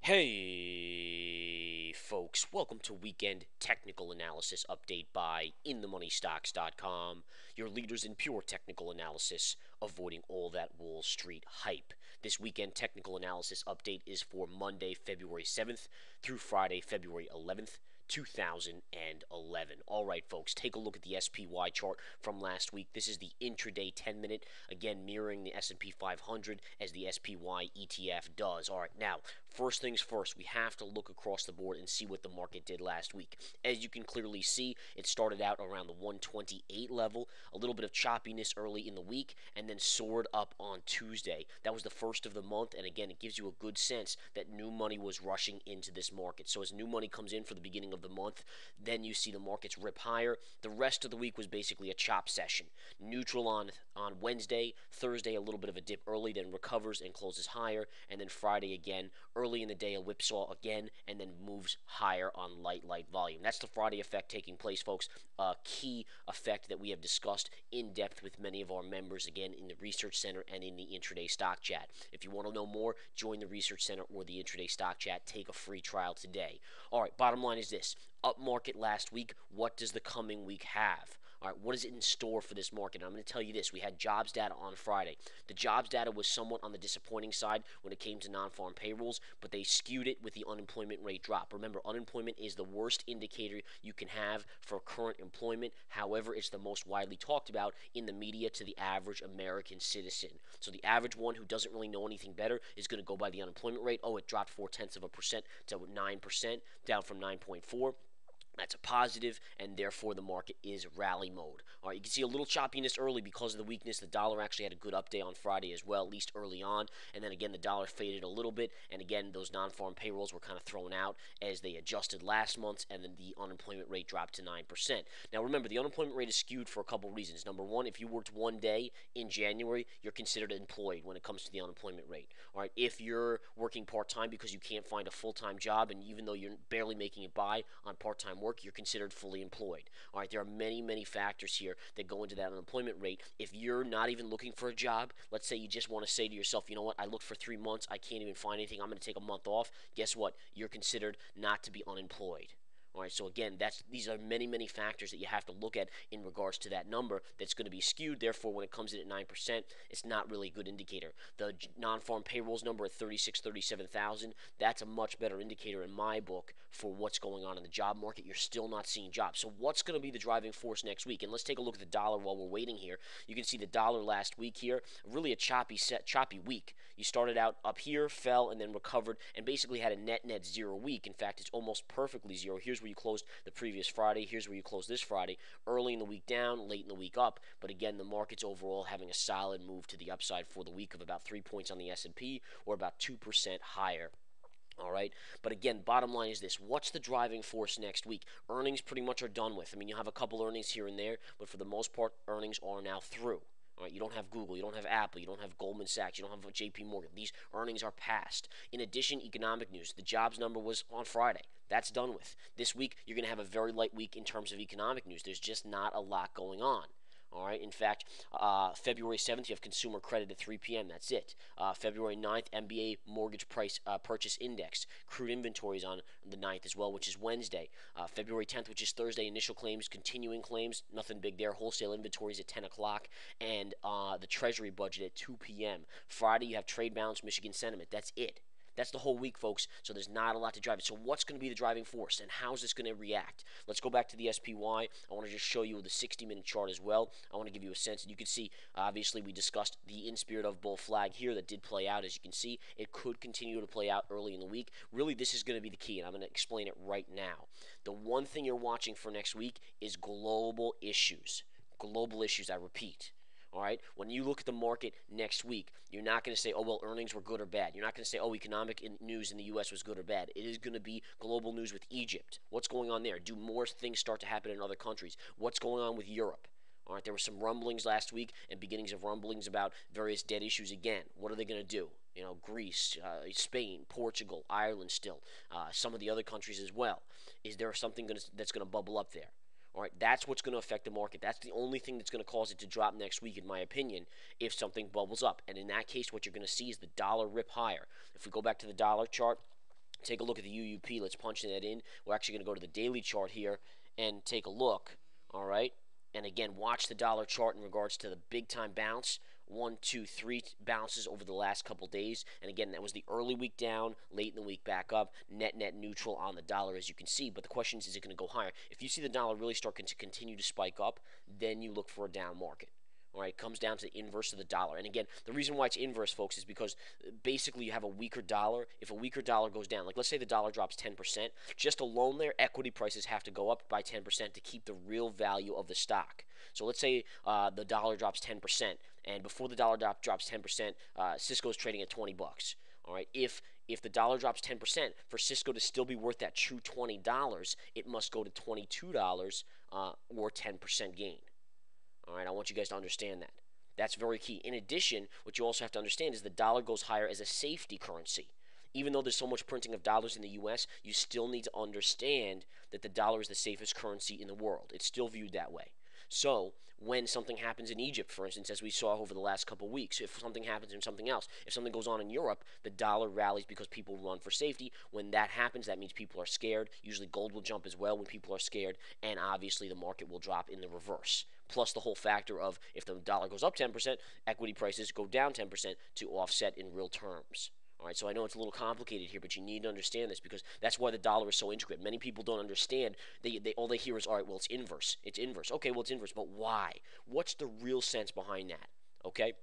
Hey, folks, welcome to Weekend Technical Analysis Update by InTheMoneyStocks.com, your leaders in pure technical analysis, avoiding all that Wall Street hype. This Weekend Technical Analysis Update is for Monday, February 7th through Friday, February 11th. 2011. All right, folks, take a look at the SPY chart from last week. This is the intraday 10-minute, again mirroring the S&P 500 as the SPY ETF does. All right, now, first things first, we have to look across the board and see what the market did last week. As you can clearly see, it started out around the 128 level, a little bit of choppiness early in the week, and then soared up on Tuesday. That was the first of the month, and again, it gives you a good sense that new money was rushing into this market. So as new money comes in for the beginning of the month, then you see the markets rip higher. The rest of the week was basically a chop session. Neutral on Wednesday, Thursday a little bit of a dip early, then recovers and closes higher, and then Friday again, early in the day a whipsaw again, and then moves higher on light volume. That's the Friday effect taking place, folks. A key effect that we have discussed in depth with many of our members, again, in the Research Center and in the Intraday Stock Chat. If you want to know more, join the Research Center or the Intraday Stock Chat. Take a free trial today. All right, bottom line is this. Up market last week. What does the coming week have? All right, what is it in store for this market? I'm going to tell you this. We had jobs data on Friday. The jobs data was somewhat on the disappointing side when it came to non-farm payrolls, but they skewed it with the unemployment rate drop. Remember, unemployment is the worst indicator you can have for current employment. However, it's the most widely talked about in the media to the average American citizen. So the average one who doesn't really know anything better is going to go by the unemployment rate. Oh, it dropped 0.4% to 9%, down from 9.4. That's a positive, and therefore the market is rally mode. All right, you can see a little choppiness early because of the weakness. The dollar actually had a good update on Friday as well, at least early on. And then again, the dollar faded a little bit. And again, those non-farm payrolls were kind of thrown out as they adjusted last month, and then the unemployment rate dropped to 9%. Now remember, the unemployment rate is skewed for a couple reasons. Number one, if you worked one day in January, you're considered employed when it comes to the unemployment rate. All right, if you're working part-time because you can't find a full-time job, and even though you're barely making it by on part-time work, you're considered fully employed. All right, there are many factors here that go into that unemployment rate. If you're not even looking for a job, let's say you just want to say to yourself, you know what, I looked for 3 months, I can't even find anything, I'm going to take a month off. Guess what? You're considered not to be unemployed. All right, so again, these are many factors that you have to look at in regards to that number that's going to be skewed. Therefore, when it comes in at 9%, it's not really a good indicator. The non-farm payrolls number at 37,000, that's a much better indicator in my book for what's going on in the job market. You're still not seeing jobs. So what's going to be the driving force next week? And let's take a look at the dollar while we're waiting here. You can see the dollar last week here, really a choppy week. You started out up here, fell, and then recovered, and basically had a net zero week. In fact, it's almost perfectly zero. Here's where you closed the previous Friday. Here's where you closed this Friday. Early in the week down, late in the week up. But again, the market's overall having a solid move to the upside for the week of about 3 points on the S&P, or about 2% higher. All right, but again, bottom line is this. What's the driving force next week? Earnings pretty much are done with. I mean, you have a couple earnings here and there, but for the most part, earnings are now through. All right, you don't have Google, you don't have Apple, you don't have Goldman Sachs, you don't have JP Morgan. These earnings are past. In addition, economic news. The jobs number was on Friday. That's done with. This week, you're going to have a very light week in terms of economic news. There's just not a lot going on. All right. In fact, February 7th, you have consumer credit at 3 p.m. That's it. February 9th, MBA mortgage price purchase index. Crude inventories on the 9th as well, which is Wednesday. February 10th, which is Thursday, initial claims, continuing claims, nothing big there. Wholesale inventories at 10 o'clock. And the Treasury budget at 2 p.m. Friday, you have trade balance, Michigan sentiment. That's it. That's the whole week, folks, so there's not a lot to drive it. So what's going to be the driving force, and how is this going to react? Let's go back to the SPY. I want to just show you the 60-minute chart as well. I want to give you a sense. And you can see, obviously, we discussed the in spirit of bull flag here that did play out. As you can see, it could continue to play out early in the week. Really, this is going to be the key, and I'm going to explain it right now. The one thing you're watching for next week is global issues. Global issues, I repeat. All right. When you look at the market next week, you're not going to say, oh, well, earnings were good or bad. You're not going to say, oh, economic news in the U.S. was good or bad. It is going to be global news with Egypt. What's going on there? Do more things start to happen in other countries? What's going on with Europe? All right. There were some rumblings last week and beginnings of rumblings about various debt issues again. What are they going to do? You know, Greece, Spain, Portugal, Ireland still, some of the other countries as well. Is there something that's going to bubble up there? All right, that's what's going to affect the market. That's the only thing that's going to cause it to drop next week, in my opinion, if something bubbles up. And in that case, what you're going to see is the dollar rip higher. If we go back to the dollar chart, Take a look at the UUP. Let's punch that in. We're actually going to go to the daily chart here and take a look. All right. And again, watch the dollar chart in regards to the big time bounce. 1, 2, 3 bounces over the last couple days. And again, that was the early week down, late in the week back up, net neutral on the dollar, as you can see. But the question is it going to go higher? If you see the dollar really start to continue to spike up, then you look for a down market. All right, it comes down to the inverse of the dollar. And again, the reason why it's inverse, folks, is because basically you have a weaker dollar. If a weaker dollar goes down, like let's say the dollar drops 10%, just alone there, equity prices have to go up by 10% to keep the real value of the stock. So let's say the dollar drops 10%, and before the dollar drops 10%, Cisco is trading at 20 bucks. All right, if the dollar drops 10%, for Cisco to still be worth that true $20, it must go to $22 or 10% gain. All right, I want you guys to understand that. That's very key. In addition, what you also have to understand is the dollar goes higher as a safety currency. Even though there's so much printing of dollars in the U.S., you still need to understand that the dollar is the safest currency in the world. It's still viewed that way. So when something happens in Egypt, for instance, as we saw over the last couple of weeks, if something happens in something else, if something goes on in Europe, the dollar rallies because people run for safety. When that happens, that means people are scared. Usually gold will jump as well when people are scared, and obviously the market will drop in the reverse. Plus the whole factor of if the dollar goes up 10%, equity prices go down 10% to offset in real terms. All right, so I know it's a little complicated here, but you need to understand this because that's why the dollar is so intricate. Many people don't understand. All they hear is, all right, well, it's inverse. It's inverse. Okay, well, it's inverse, but why? What's the real sense behind that? Okay?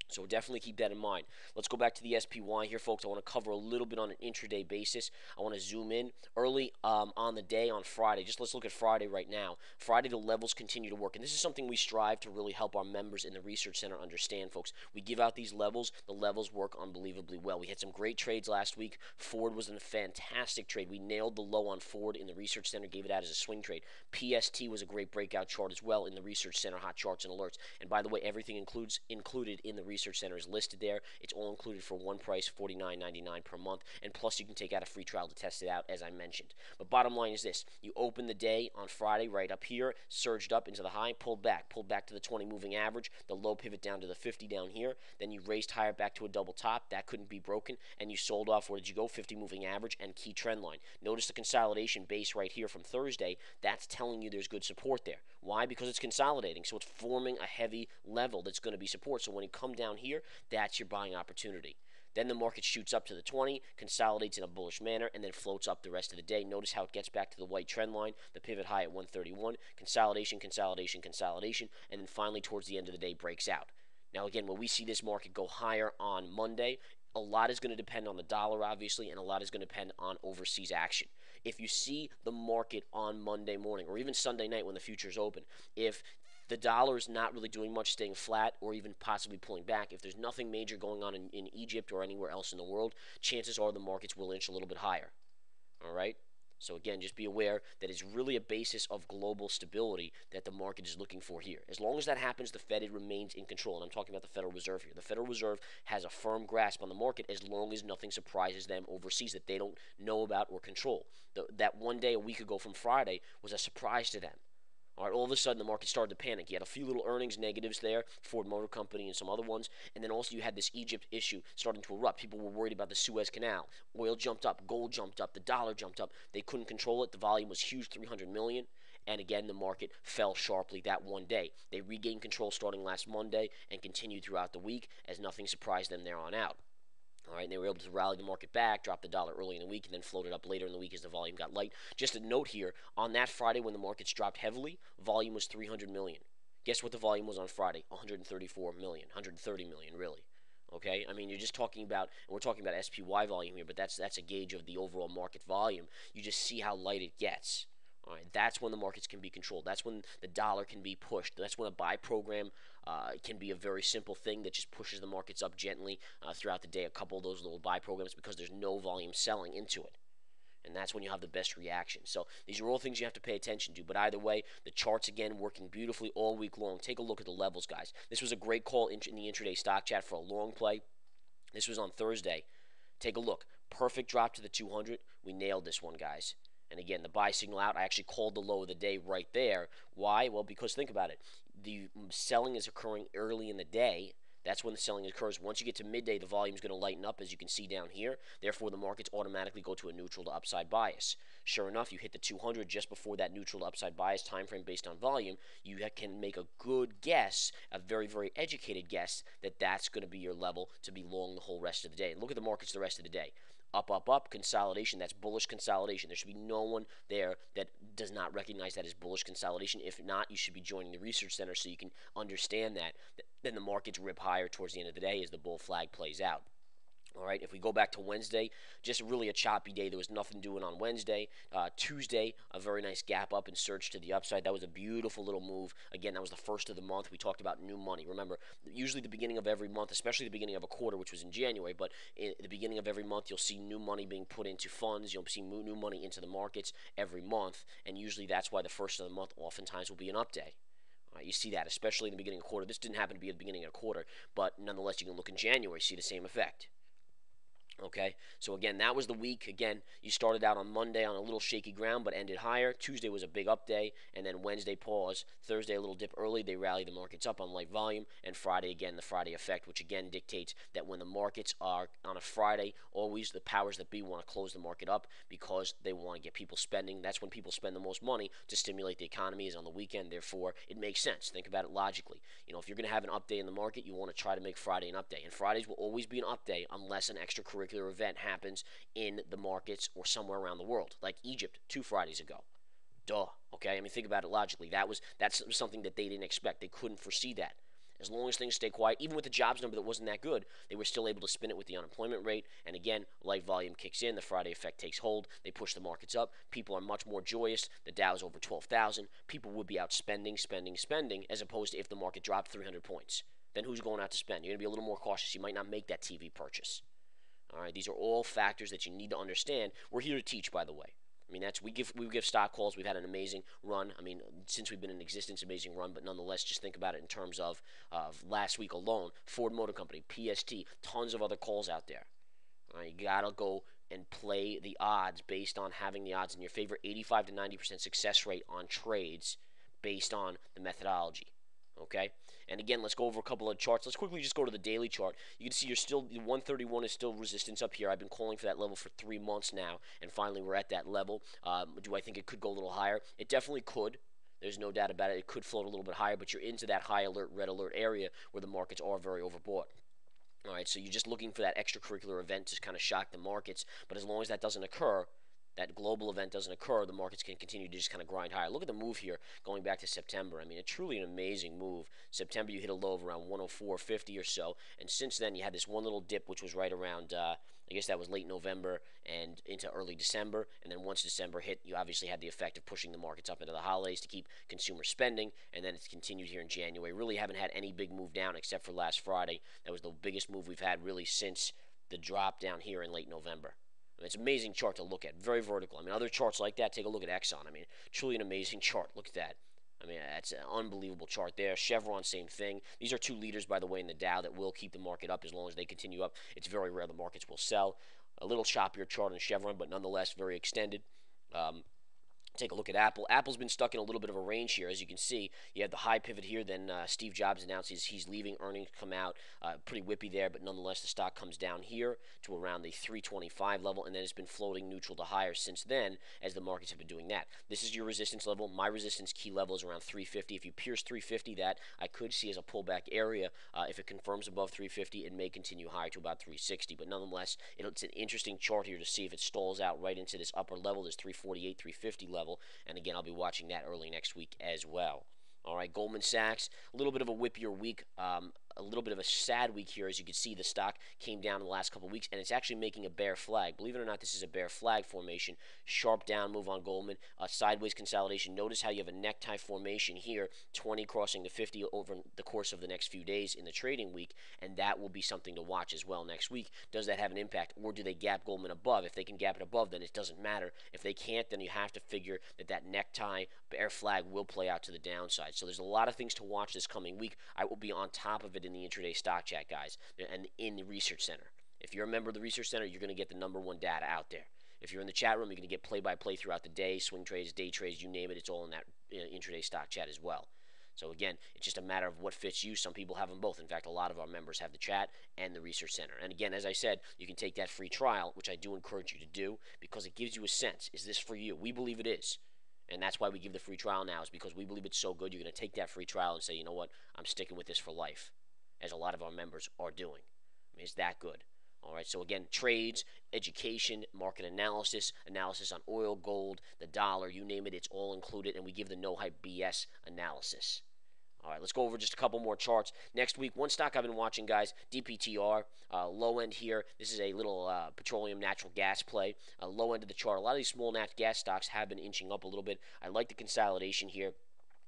So definitely keep that in mind. Let's go back to the SPY here, folks. I want to cover a little bit on an intraday basis. I want to zoom in early on the day on Friday. Just let's look at Friday right now. Friday, the levels continue to work. And this is something we strive to really help our members in the Research Center understand, folks. We give out these levels. The levels work unbelievably well. We had some great trades last week. Ford was a fantastic trade. We nailed the low on Ford in the Research Center, gave it out as a swing trade. PST was a great breakout chart as well in the Research Center hot charts and alerts. And by the way, everything included in the Research Center is listed there. It's all included for one price, $49.99 per month, and plus you can take out a free trial to test it out, as I mentioned. But bottom line is this: you open the day on Friday right up here, surged up into the high, pulled back to the 20 moving average, the low pivot down to the 50 down here, then you raised higher back to a double top, that couldn't be broken, and you sold off. Where did you go? 50 moving average and key trend line. Notice the consolidation base right here from Thursday. That's telling you there's good support there. Why? Because it's consolidating, so it's forming a heavy level that's going to be support. So when you come down here, that's your buying opportunity. Then the market shoots up to the 20, consolidates in a bullish manner, and then floats up the rest of the day. Notice how it gets back to the white trend line, the pivot high at 131, consolidation, and then finally towards the end of the day breaks out. Now again, when we see this market go higher on Monday, a lot is going to depend on the dollar, obviously, and a lot is going to depend on overseas action. If you see the market on Monday morning or even Sunday night when the futures open, if the dollar is not really doing much, staying flat, or even possibly pulling back, if there's nothing major going on in Egypt or anywhere else in the world, chances are the markets will inch a little bit higher. All right? So again, just be aware that it's really a basis of global stability that the market is looking for here. As long as that happens, the Fed remains in control. And I'm talking about the Federal Reserve here. The Federal Reserve has a firm grasp on the market as long as nothing surprises them overseas that they don't know about or control. That one day a week ago from Friday was a surprise to them. All right, all of a sudden the market started to panic. You had a few little earnings negatives there, Ford Motor Company and some other ones, and then also you had this Egypt issue starting to erupt. People were worried about the Suez Canal. Oil jumped up, gold jumped up, the dollar jumped up. They couldn't control it. The volume was huge, 300 million, and again the market fell sharply that one day. They regained control starting last Monday and continued throughout the week as nothing surprised them there on out. All right, and they were able to rally the market back, drop the dollar early in the week, and then float it up later in the week as the volume got light. Just a note here, on that Friday when the markets dropped heavily, volume was 300 million. Guess what the volume was on Friday? 134 million, 130 million, really. Okay, I mean, you're just talking about, and we're talking about SPY volume here, but that's a gauge of the overall market volume. You just see how light it gets. All right, that's when the markets can be controlled. That's when the dollar can be pushed. That's when a buy program can be a very simple thing that just pushes the markets up gently throughout the day. A couple of those little buy programs because there's no volume selling into it. And that's when you have the best reaction. So these are all things you have to pay attention to. But either way, the charts, again, working beautifully all week long. Take a look at the levels, guys. This was a great call in the intraday stock chat for a long play. This was on Thursday. Take a look. Perfect drop to the 200. We nailed this one, guys. And again, the buy signal out, I actually called the low of the day right there. Why? Well, because think about it. The selling is occurring early in the day. That's when the selling occurs. Once you get to midday, the volume is going to lighten up, as you can see down here. Therefore, the markets automatically go to a neutral to upside bias. Sure enough, you hit the 200 just before that neutral to upside bias time frame based on volume. You can make a good guess, a very, very educated guess, that that's going to be your level to be long the whole rest of the day. And look at the markets the rest of the day. Up, up, up, consolidation. That's bullish consolidation. There should be no one there that does not recognize that as bullish consolidation. If not, you should be joining the research center so you can understand that. Then the markets rip higher towards the end of the day as the bull flag plays out. All right, if we go back to Wednesday, just really a choppy day. There was nothing doing on Wednesday. Tuesday, a very nice gap up and surge to the upside. That was a beautiful little move. Again, that was the first of the month. We talked about new money. Remember, usually the beginning of every month, especially the beginning of a quarter, which was in January, but in the beginning of every month, you'll see new money being put into funds. You'll see new money into the markets every month, and usually that's why the first of the month oftentimes will be an up day. You see that, especially in the beginning of a quarter. This didn't happen to be at the beginning of a quarter, but nonetheless, you can look in January, see the same effect. Okay, so again, that was the week. Again, you started out on Monday on a little shaky ground, but ended higher. Tuesday was a big up day, and then Wednesday pause. Thursday a little dip early. They rally the markets up on light volume, and Friday again the Friday effect, which again dictates that when the markets are on a Friday, always the powers that be want to close the market up because they want to get people spending. That's when people spend the most money to stimulate the economy is on the weekend. Therefore, it makes sense. Think about it logically. If you're going to have an up day in the market, you want to try to make Friday an up day, and Fridays will always be an up day unless an extracurricular event happens in the markets or somewhere around the world, like Egypt 2 Fridays ago. Duh. Okay, I mean, think about it logically. That's something that they didn't expect. They couldn't foresee that. As long as things stay quiet, even with the jobs number that wasn't that good, they were still able to spin it with the unemployment rate. And again, light volume kicks in. The Friday effect takes hold. They push the markets up. People are much more joyous. The Dow's over 12,000. People would be out spending, as opposed to if the market dropped 300 points. Then who's going out to spend? You're going to be a little more cautious. You might not make that TV purchase. All right, these are all factors that you need to understand. We're here to teach, by the way. I mean, we give stock calls. We've had an amazing run. I mean, since we've been in existence, amazing run. But nonetheless, just think about it in terms of last week alone. Ford Motor Company, PST, tons of other calls out there. All right, you gotta go and play the odds based on having the odds in your favor. 85 to 90% success rate on trades based on the methodology. Okay, and again, let's go over a couple of charts. Let's quickly just go to the daily chart. You can see 131 is still resistance up here. I've been calling for that level for 3 months now, and finally we're at that level. Do I think it could go a little higher? It definitely could. There's no doubt about it. It could float a little bit higher, but you're into that high alert, red alert area where the markets are very overbought. All right, so you're just looking for that extracurricular event to kind of shock the markets, but as long as that doesn't occur, that global event doesn't occur, the markets can continue to just kind of grind higher. Look at the move here going back to September. I mean, it's truly an amazing move. September, you hit a low of around 104.50 or so, and since then, you had this one little dip, which was right around, I guess that was late November and into early December, and then once December hit, you obviously had the effect of pushing the markets up into the holidays to keep consumer spending, and then it's continued here in January. Really haven't had any big move down except for last Friday. That was the biggest move we've had really since the drop down here in late November. I mean, it's an amazing chart to look at, very vertical. I mean, other charts like that, take a look at Exxon. I mean, truly an amazing chart. Look at that. I mean, that's an unbelievable chart there. Chevron, same thing. These are 2 leaders, by the way, in the Dow that will keep the market up as long as they continue up. It's very rare the markets will sell. A little choppier chart on Chevron, but nonetheless very extended. Take a look at Apple. Apple's been stuck in a little bit of a range here. As you can see, you have the high pivot here. Then Steve Jobs announces he's leaving. Earnings come out pretty whippy there, but nonetheless, the stock comes down here to around the 325 level, and then it's been floating neutral to higher since then as the markets have been doing that. This is your resistance level. My resistance key level is around 350. If you pierce 350, that I could see as a pullback area. If it confirms above 350, it may continue higher to about 360, but nonetheless, it's an interesting chart here to see if it stalls out right into this upper level, this 348, 350 level. And again, I'll be watching that early next week as well. All right, Goldman Sachs, a little bit of a whippier week, a little bit of a sad week here. As you can see, the stock came down in the last couple of weeks, and it's actually making a bear flag. Believe it or not, this is a bear flag formation. Sharp down move on Goldman, sideways consolidation. Notice how you have a necktie formation here, 20 crossing to 50 over the course of the next few days in the trading week, and that will be something to watch as well next week. Does that have an impact, or do they gap Goldman above? If they can gap it above, then it doesn't matter. If they can't, then you have to figure that necktie bear flag will play out to the downside. So there's a lot of things to watch this coming week. I will be on top of it in the intraday stock chat, guys, and in the research center. If you're a member of the research center, you're going to get the #1 data out there. If you're in the chat room, you're going to get play-by-play throughout the day, swing trades, day trades, you name it. It's all in that intraday stock chat as well. So again, it's just a matter of what fits you. Some people have them both. In fact, a lot of our members have the chat and the research center. And again, as I said, you can take that free trial, which I do encourage you to do, because it gives you a sense. Is this for you? We believe it is. And that's why we give the free trial now, is because we believe it's so good. You're going to take that free trial and say, you know what, I'm sticking with this for life, as a lot of our members are doing. I mean, it's that good. All right, so again, trades, education, market analysis, analysis on oil, gold, the dollar, you name it, it's all included, and we give the no hype BS analysis. All right, let's go over just a couple more charts. Next week, one stock I've been watching, guys, DPTR, low end here. This is a little petroleum natural gas play. Low end of the chart. A lot of these small natural gas stocks have been inching up a little bit. I like the consolidation here.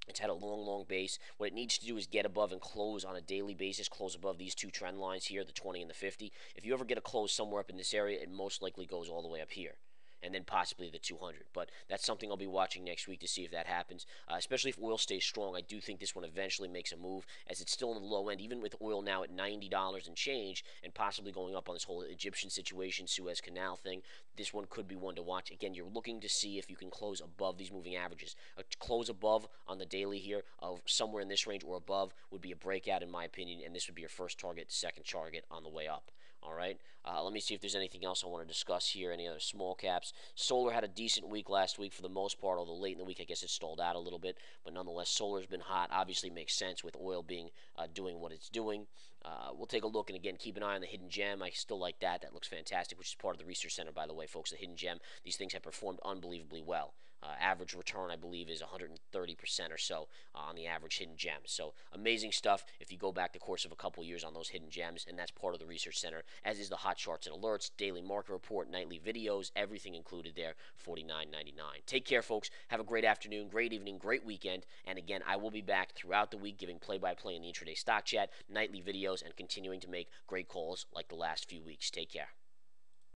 It's had a long base. What it needs to do is get above and close on a daily basis, close above these two trend lines here, the 20 and the 50. If you ever get a close somewhere up in this area, it most likely goes all the way up here, and then possibly the 200. But that's something I'll be watching next week to see if that happens, especially if oil stays strong. I do think this one eventually makes a move, as it's still in the low end, even with oil now at $90 and change, and possibly going up on this whole Egyptian situation, Suez Canal thing. This one could be one to watch. Again, you're looking to see if you can close above these moving averages. A close above on the daily here of somewhere in this range or above would be a breakout, in my opinion, and this would be your first target, second target on the way up. All right. Let me see if there's anything else I want to discuss here. Any other small caps? Solar had a decent week last week for the most part, although late in the week I guess it stalled out a little bit. But nonetheless, solar's been hot. Obviously makes sense with oil being doing what it's doing. We'll take a look, and again, keep an eye on the hidden gem. I still like that. That looks fantastic, which is part of the research center, by the way, folks. The hidden gem. These things have performed unbelievably well. Average return, I believe, is 130% or so on the average hidden gem. So amazing stuff if you go back the course of a couple years on those hidden gems, and that's part of the research center, as is the hot charts and alerts, daily market report, nightly videos, everything included there, $49.99. Take care, folks. Have a great afternoon, great evening, great weekend. And again, I will be back throughout the week giving play-by-play in the intraday stock chat, nightly videos, and continuing to make great calls like the last few weeks. Take care.